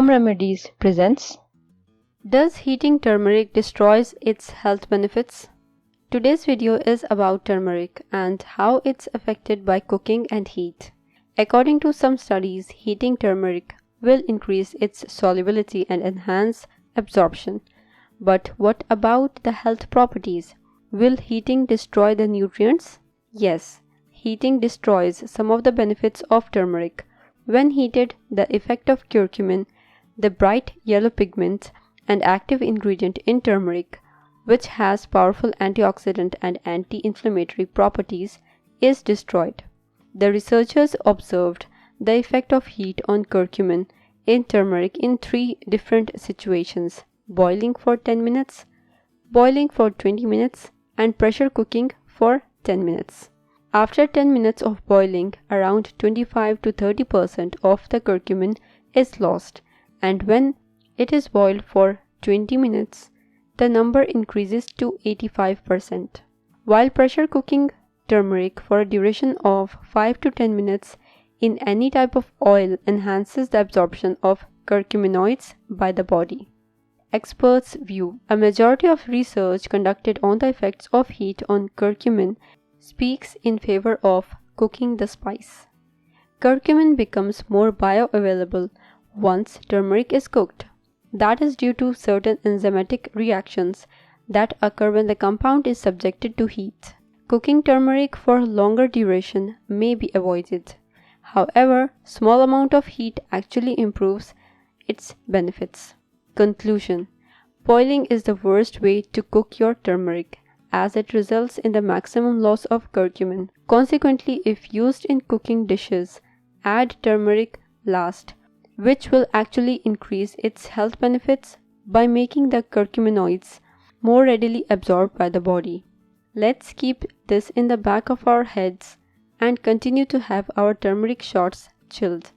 Home Remedies presents. Does heating turmeric destroys its health benefits? Today's video is about turmeric and how it's affected by cooking and heat. According to some studies, heating turmeric will increase its solubility and enhance absorption. But what about the health properties? Will heating destroy the nutrients? Yes, heating destroys some of the benefits of turmeric. When heated, the effect of curcumin, the bright yellow pigment and active ingredient in turmeric, which has powerful antioxidant and anti-inflammatory properties, is destroyed. The researchers observed the effect of heat on curcumin in turmeric in 3 different situations: boiling for 10 minutes, boiling for 20 minutes, and pressure cooking for 10 minutes. After 10 minutes of boiling, around 25 to 30% of the curcumin is lost, and when it is boiled for 20 minutes, the number increases to 85%. While pressure cooking turmeric for a duration of 5 to 10 minutes in any type of oil enhances the absorption of curcuminoids by the body. Experts' view. A majority of research conducted on the effects of heat on curcumin speaks in favor of cooking the spice. Curcumin becomes more bioavailable once turmeric is cooked. That is due to certain enzymatic reactions that occur when the compound is subjected to heat. Cooking turmeric for longer duration may be avoided. However, small amount of heat actually improves its benefits. Conclusion: boiling is the worst way to cook your turmeric, as it results in the maximum loss of curcumin. Consequently, if used in cooking dishes, add turmeric last, which will actually increase its health benefits by making the curcuminoids more readily absorbed by the body. Let's keep this in the back of our heads and continue to have our turmeric shots chilled.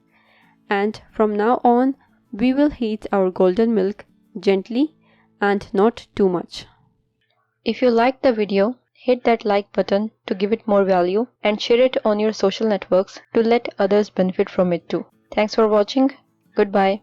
And from now on, we will heat our golden milk gently and not too much. If you liked the video, hit that like button to give it more value and share it on your social networks to let others benefit from it too. Thanks for watching. Goodbye.